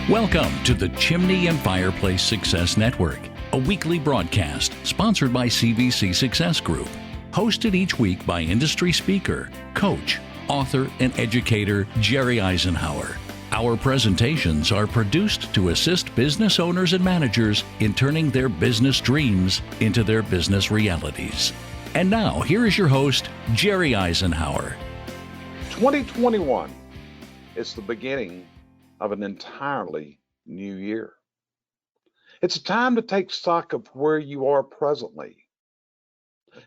Welcome to the Chimney and Fireplace Success Network, a weekly broadcast sponsored by CVC Success Group, hosted each week by industry speaker, coach, author, and educator Jerry Isenhour. Our presentations are produced to assist business owners and managers in turning their business dreams into their business realities. And now, here is your host, Jerry Isenhour. 2021 is the beginning of an entirely new year. It's a time to take stock of where you are presently.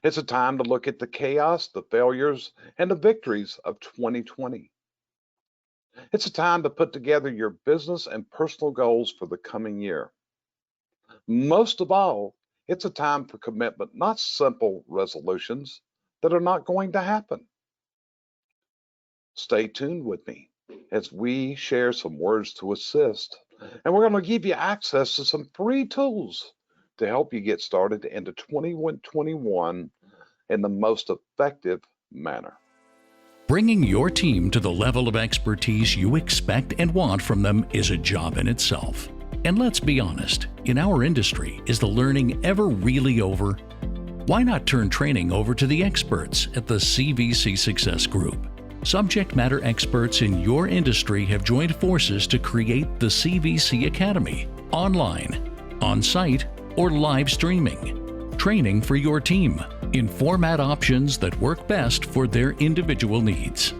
It's a time to look at the chaos, the failures, and the victories of 2020. It's a time to put together your business and personal goals for the coming year. Most of all, it's a time for commitment, not simple resolutions that are not going to happen. Stay tuned with me as we share some words to assist, and we're going to give you access to some free tools to help you get started into 2021 in the most effective manner. Bringing your team to the level of expertise you expect and want from them is a job in itself. And let's be honest, in our industry, is the learning ever really over? Why not turn training over to the experts at the CVC Success Group? Subject matter experts in your industry have joined forces to create the CVC Academy, online, on-site, or live streaming. Training for your team in format options that work best for their individual needs.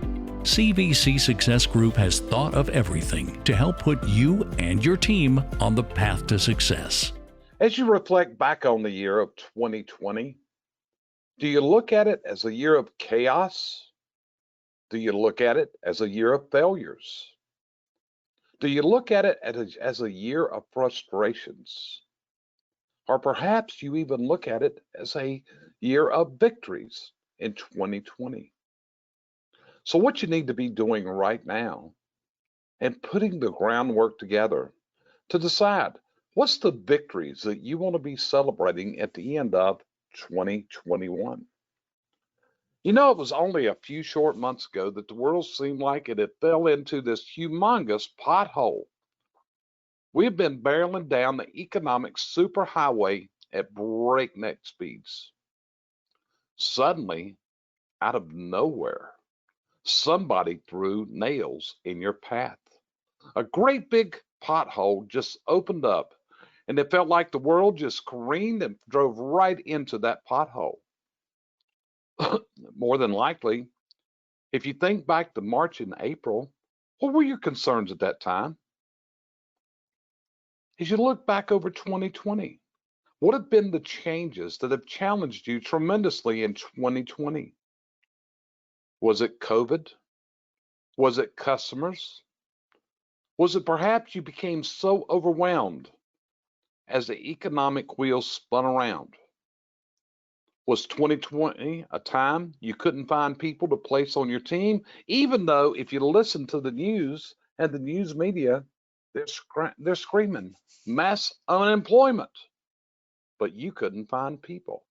CVC Success Group has thought of everything to help put you and your team on the path to success. As you reflect back on the year of 2020, do you look at it as a year of chaos? Do you look at it as a year of failures? Do you look at it as a year of frustrations? Or perhaps you even look at it as a year of victories in 2020. So what you need to be doing right now and putting the groundwork together to decide what's the victories that you want to be celebrating at the end of 2021. You know, it was only a few short months ago that the world seemed like it had fell into this humongous pothole. We've been barreling down the economic superhighway at breakneck speeds. Suddenly, out of nowhere, somebody threw nails in your path. A great big pothole just opened up, and it felt like the world just careened and drove right into that pothole. More than likely, if you think back to March and April, what were your concerns at that time? As you look back over 2020, what have been the changes that have challenged you tremendously in 2020? Was it COVID? Was it customers? Was it perhaps you became so overwhelmed as the economic wheels spun around? Was 2020 a time you couldn't find people to place on your team, even though if you listen to the news and the news media, they're screaming mass unemployment, but you couldn't find people?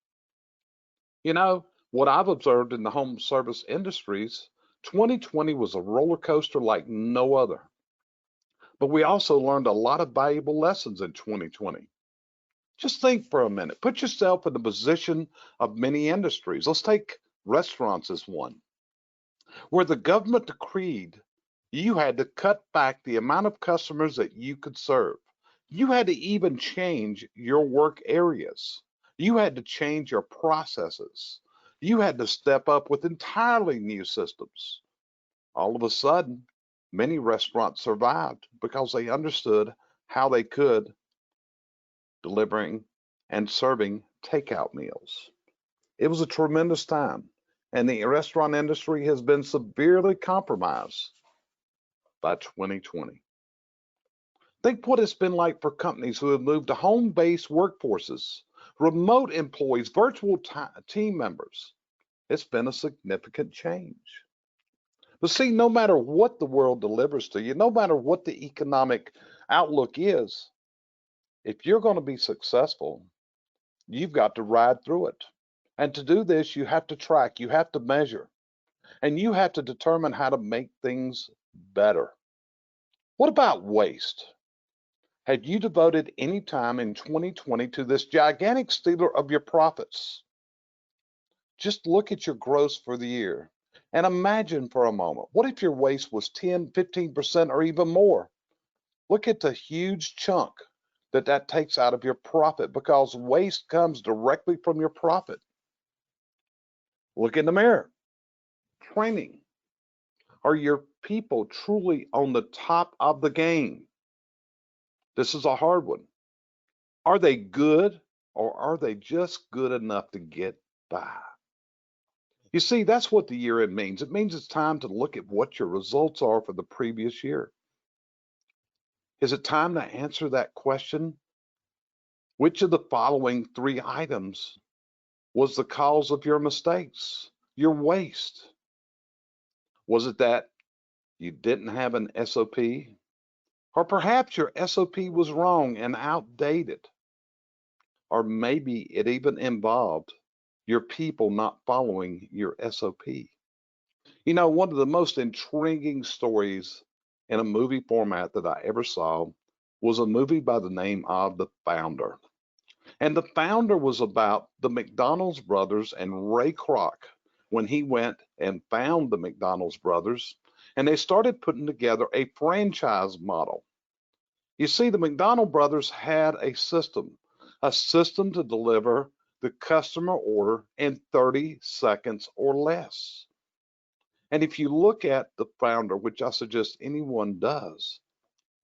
You know, what I've observed in the home service industries, 2020 was a roller coaster like no other. But we also learned a lot of valuable lessons in 2020. Just think for a minute. Put yourself in the position of many industries. Let's take restaurants as one, where the government decreed you had to cut back the amount of customers that you could serve. You had to even change your work areas. You had to change your processes. You had to step up with entirely new systems. All of a sudden, many restaurants survived because they understood how they could delivering and serving takeout meals. It was a tremendous time, and the restaurant industry has been severely compromised by 2020. Think what it's been like for companies who have moved to home-based workforces, remote employees, virtual team members. It's been a significant change. But see, no matter what the world delivers to you, no matter what the economic outlook is, if you're going to be successful, you've got to ride through it. And to do this, you have to track, you have to measure, and you have to determine how to make things better. What about waste? Had you devoted any time in 2020 to this gigantic stealer of your profits? Just look at your gross for the year and imagine for a moment, what if your waste was 10, 15% or even more? Look at the huge chunk that takes out of your profit, because waste comes directly from your profit. Look in the mirror. Training. Are your people truly on the top of the game? This is a hard one. Are they good, or are they just good enough to get by? You see, that's what the year end means. It means it's time to look at what your results are for the previous year. Is it time to answer that question? Which of the following three items was the cause of your mistakes, your waste? Was it that you didn't have an SOP? Or perhaps your SOP was wrong and outdated? Or maybe it even involved your people not following your SOP. You know, one of the most intriguing stories in a movie format that I ever saw was a movie by the name of The Founder. And The Founder was about the McDonald's brothers and Ray Kroc when he went and found the McDonald's brothers, and they started putting together a franchise model. You see, the McDonald brothers had a system to deliver the customer order in 30 seconds or less. And if you look at The Founder, which I suggest anyone does,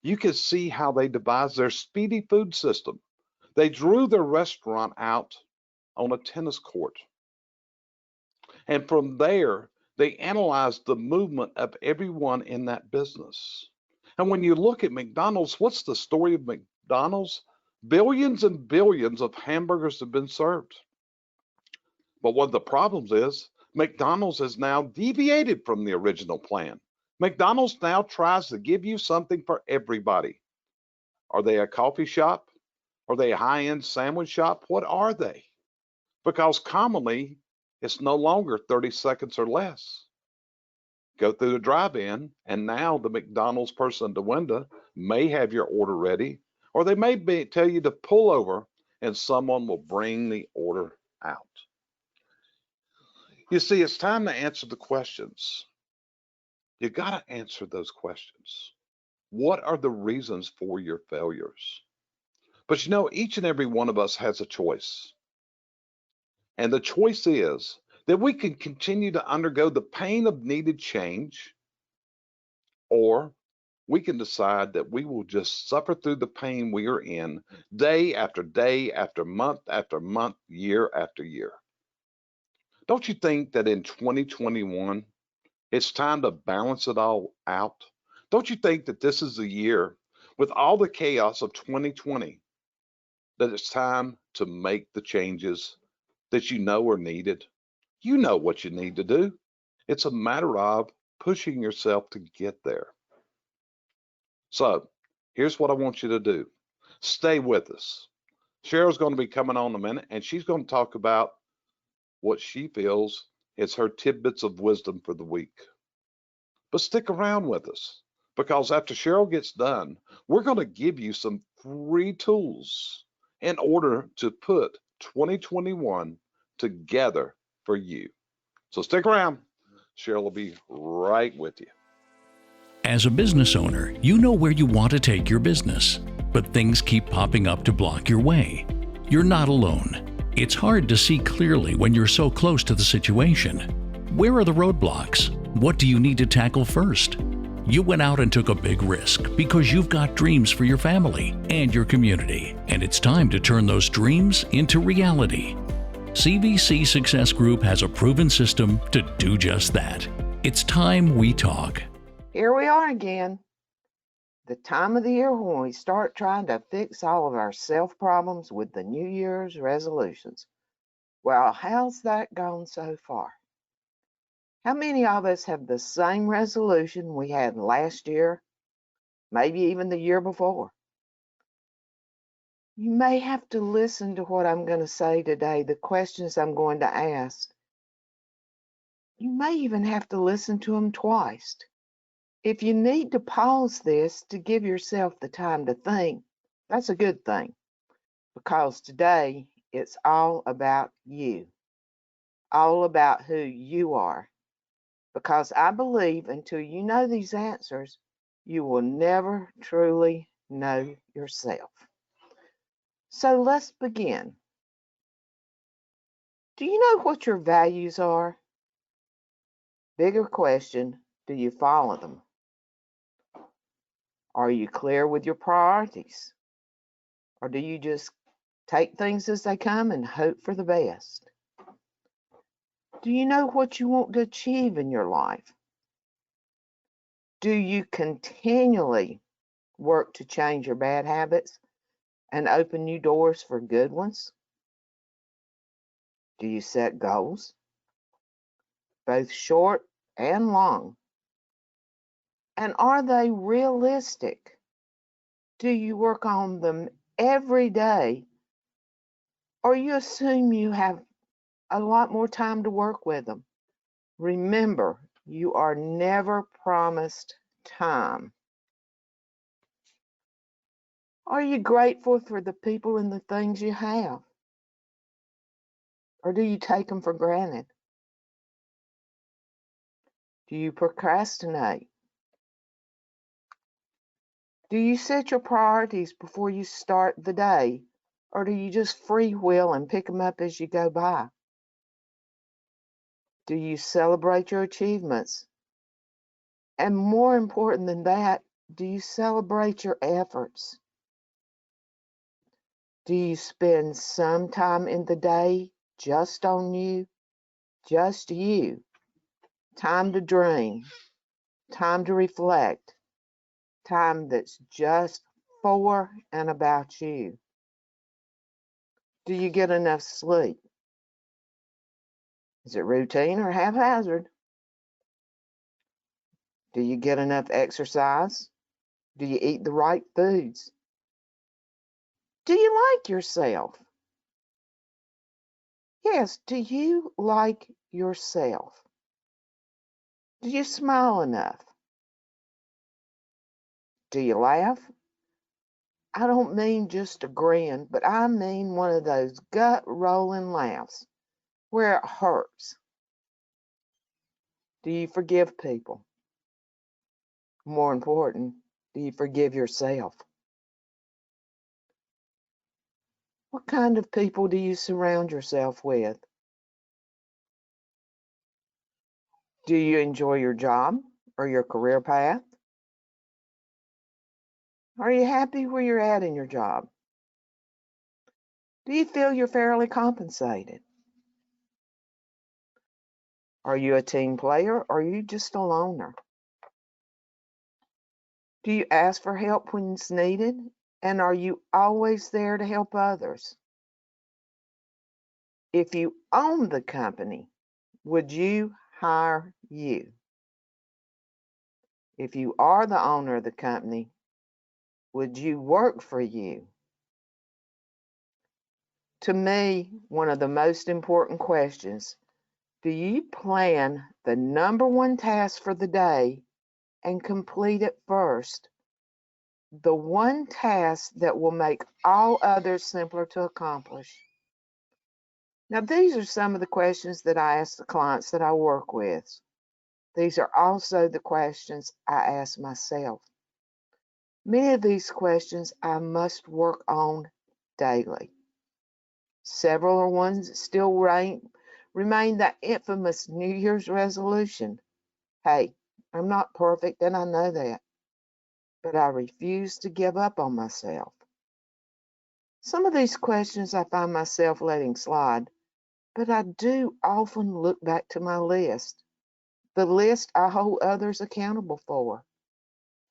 you can see how they devised their speedy food system. They drew their restaurant out on a tennis court. And from there, they analyzed the movement of everyone in that business. And when you look at McDonald's, what's the story of McDonald's? Billions and billions of hamburgers have been served. But one of the problems is McDonald's has now deviated from the original plan. McDonald's now tries to give you something for everybody. Are they a coffee shop? Are they a high-end sandwich shop? What are they? Because commonly, it's no longer 30 seconds or less. Go through the drive-in, and now the McDonald's person at the window may have your order ready, or they may tell you to pull over and someone will bring the order out. You see, it's time to answer the questions. You got to answer those questions. What are the reasons for your failures? But you know, each and every one of us has a choice. And the choice is that we can continue to undergo the pain of needed change, or we can decide that we will just suffer through the pain we are in day after day, after month, year after year. Don't you think that in 2021, it's time to balance it all out? Don't you think that this is the year, with all the chaos of 2020, that it's time to make the changes that you know are needed? You know what you need to do. It's a matter of pushing yourself to get there. So here's what I want you to do. Stay with us. Sheryl's going to be coming on in a minute, and she's going to talk about what she feels is her tidbits of wisdom for the week. But stick around with us, because after Sheryl gets done, we're going to give you some free tools in order to put 2021 together for you. So stick around. Sheryl will be right with you. As a business owner, you know where you want to take your business, but things keep popping up to block your way. You're not alone. It's hard to see clearly when you're so close to the situation. Where are the roadblocks? What do you need to tackle first? You went out and took a big risk because you've got dreams for your family and your community, and it's time to turn those dreams into reality. CVC Success Group has a proven system to do just that. It's time we talk. Here we are again. The time of the year when we start trying to fix all of our self problems with the New Year's resolutions. Well, how's that gone so far? How many of us have the same resolution we had last year, maybe even the year before? You may have to listen to what I'm going to say today, the questions I'm going to ask. You may even have to listen to them twice. If you need to pause this to give yourself the time to think, That's a good thing, because today it's all about you, all about who you are. Because I believe until you know these answers, you will never truly know yourself. So let's begin. Do you know what your values are? Bigger question, do you follow them? Are you clear with your priorities? Or do you just take things as they come and hope for the best? Do you know what you want to achieve in your life? Do you continually work to change your bad habits and open new doors for good ones? Do you set goals, both short and long? And are they realistic? Do you work on them every day, or you assume you have a lot more time to work with them? Remember, you are never promised time. Are you grateful for the people and the things you have? Or do you take them for granted? Do you procrastinate? Do you set your priorities before you start the day? Or do you just freewheel and pick them up as you go by? Do you celebrate your achievements? And more important than that, do you celebrate your efforts? Do you spend some time in the day just on you? Just you. Time to dream, time to reflect, time that's just for and about you. Do you get enough sleep? Is it routine or haphazard? Do you get enough exercise? Do you eat the right foods? Do you like yourself? Yes, do you like yourself? Do you smile enough? Do you laugh? I don't mean just a grin, but I mean one of those gut-rolling laughs where it hurts. Do you forgive people? More important, do you forgive yourself? What kind of people do you surround yourself with? Do you enjoy your job or your career path? Are you happy where you're at in your job? Do you feel you're fairly compensated? Are you a team player or are you just a loner? Do you ask for help when it's needed? And are you always there to help others? If you own the company, would you hire you? If you are the owner of the company, would you work for you? To me, one of the most important questions, do you plan the number one task for the day and complete it first? The one task that will make all others simpler to accomplish. Now, these are some of the questions that I ask the clients that I work with. These are also the questions I ask myself. Many of these questions I must work on daily. Several are ones that still remain that infamous New Year's resolution. Hey, I'm not perfect and I know that, but I refuse to give up on myself. Some of these questions I find myself letting slide, but I do often look back to my list, the list I hold others accountable for,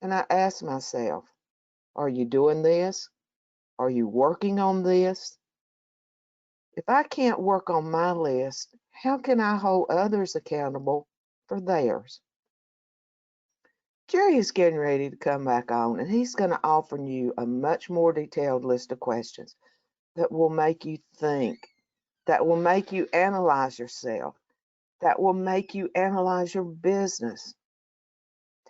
and I ask myself, are you doing this? Are you working on this? If I can't work on my list, how can I hold others accountable for theirs? Jerry is getting ready to come back on, and he's going to offer you a much more detailed list of questions that will make you think, that will make you analyze yourself, that will make you analyze your business.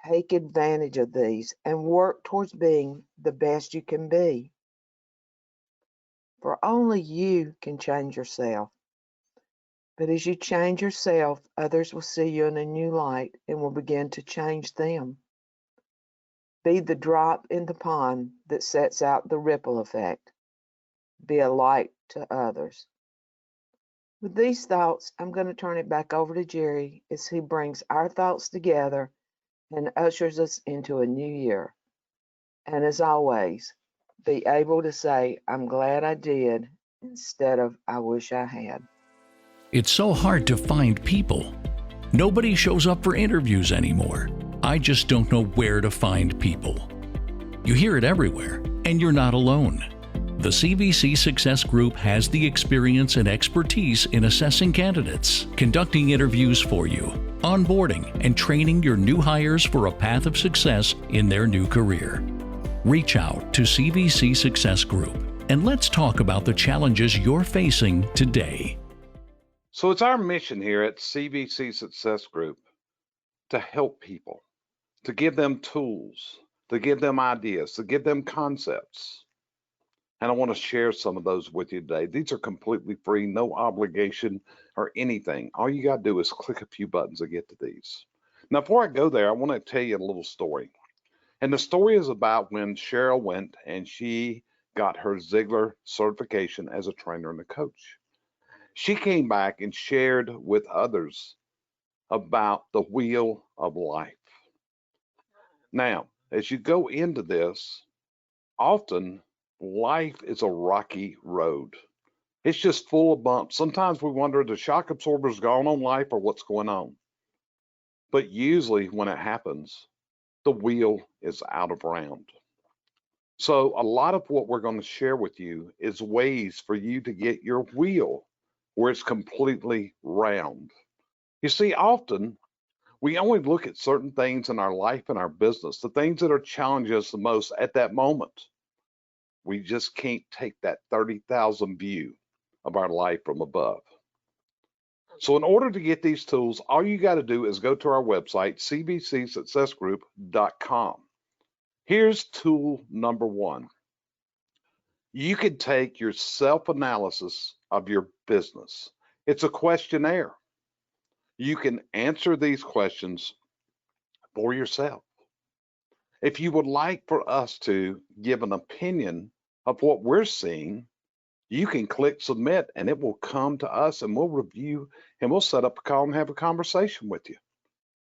Take advantage of these and work towards being the best you can be. for only you can change yourself. But as you change yourself, others will see you in a new light and will begin to change them. Be the drop in the pond that sets out the ripple effect. Be a light to others. With these thoughts, I'm going to turn it back over to Jerry as he brings our thoughts together and ushers us into a new year. And as always, be able to say, I'm glad I did, instead of I wish I had. It's so hard to find people. Nobody shows up for interviews anymore. I just don't know where to find people. You hear it everywhere, and you're not alone. The CVC Success Group has the experience and expertise in assessing candidates, conducting interviews for you, onboarding, and training your new hires for a path of success in their new career. Reach out to CVC Success Group and let's talk about the challenges you're facing today. So it's our mission here at CVC Success Group to help people, to give them tools, to give them ideas, to give them concepts. And I want to share some of those with you today. These are completely free, no obligation or anything. All you got to do is click a few buttons to get to these. Now, before I go there, I want to tell you a little story. And the story is about when Sheryl went and she got her Ziegler certification as a trainer and a coach. She came back and shared with others about the wheel of life. Now, as you go into this, often life is a rocky road. It's just full of bumps. Sometimes we wonder, the shock absorber's gone on life or what's going on? But usually when it happens, the wheel is out of round. So a lot of what we're going to share with you is ways for you to get your wheel where it's completely round. You see, often we only look at certain things in our life and our business, the things that are challenging us the most at that moment. We just can't take that 30,000 view of our life from above. So in order to get these tools, all you got to do is go to our website, cvcsuccessgroup.com. Here's tool number one. You can take your self-analysis of your business. It's a questionnaire. You can answer these questions for yourself. If you would like for us to give an opinion of what we're seeing, you can click submit and it will come to us and we'll review and we'll set up a call and have a conversation with you.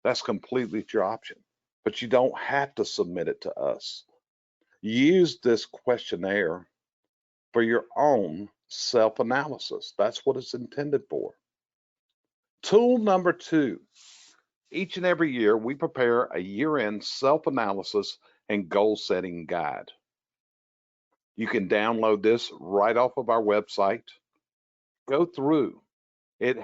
That's completely at your option, but you don't have to submit it to us. Use this questionnaire for your own self-analysis. That's what it's intended for. Tool number two, each and every year we prepare a year-end self-analysis and goal-setting guide. You can download this right off of our website. Go through. It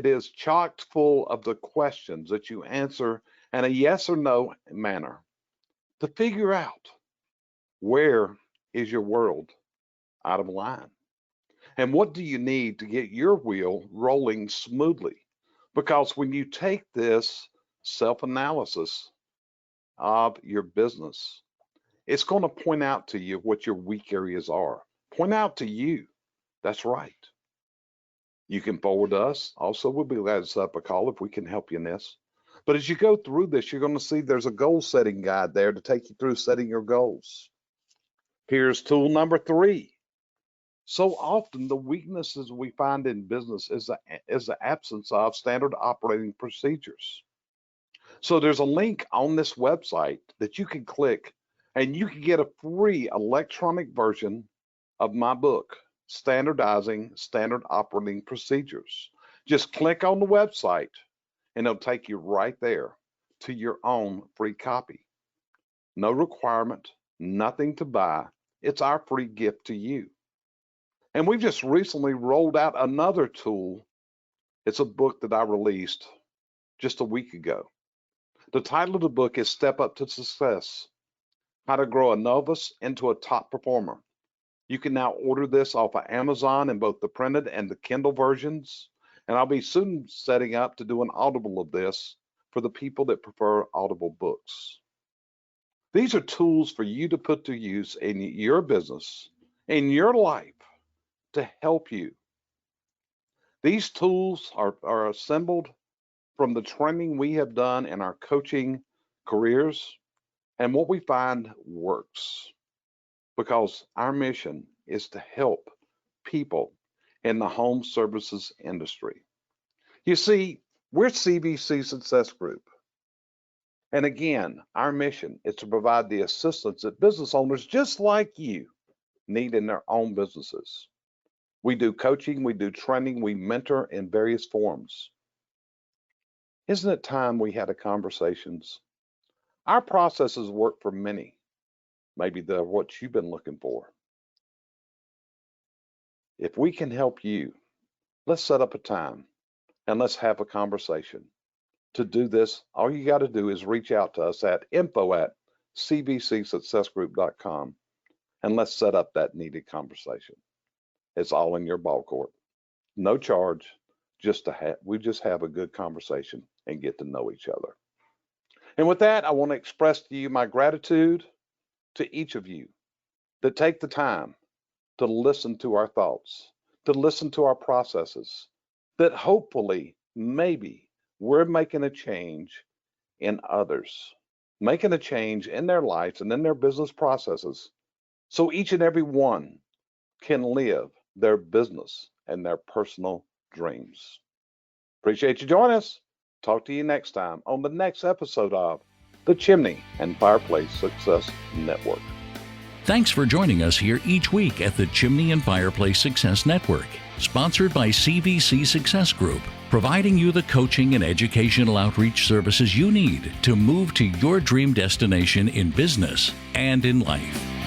is chocked full of the questions that you answer in a yes or no manner to figure out where is your world out of line and what do you need to get your wheel rolling smoothly. Because when you take this self-analysis of your business, it's going to point out to you what your weak areas are. Point out to you. That's right. You can forward to us. Also, we'll be glad to set up a call if we can help you in this. But as you go through this, you're going to see there's a goal setting guide there to take you through setting your goals. Here's tool number three. So often the weaknesses we find in business is the absence of standard operating procedures. So there's a link on this website that you can click and you can get a free electronic version of my book, Standardizing Standard Operating Procedures. Just click on the website and it'll take you right there to your own free copy. No requirement, nothing to buy. It's our free gift to you. And we've just recently rolled out another tool. It's a book that I released just a week ago. The title of the book is Step Up to Success: How to Grow a Novice into a Top Performer. You can now order this off of Amazon in both the printed and the Kindle versions. And I'll be soon setting up to do an Audible of this for the people that prefer Audible books. These are tools for you to put to use in your business, in your life, to help you. These tools are assembled from the training we have done in our coaching careers and what we find works, because our mission is to help people in the home services industry. You see, we're CVC Success Group. And again, our mission is to provide the assistance that business owners just like you need in their own businesses. We do coaching, we do training, we mentor in various forms. Isn't it time we had a conversations? Our processes work for many. Maybe they're what you've been looking for. If we can help you, let's set up a time and let's have a conversation. To do this, all you got to do is reach out to us at info@cvcsuccessgroup.com and let's set up that needed conversation. It's all in your ball court. No charge, we just have a good conversation and get to know each other. And with that, I want to express to you my gratitude to each of you that take the time to listen to our thoughts, to listen to our processes, that hopefully, maybe, we're making a change in others, making a change in their lives and in their business processes, so each and every one can live their business and their personal dreams. Appreciate you joining us. Talk to you next time on the next episode of the Chimney and Fireplace Success Network. Thanks for joining us here each week at the Chimney and Fireplace Success Network, sponsored by CVC Success Group, providing you the coaching and educational outreach services you need to move to your dream destination in business and in life.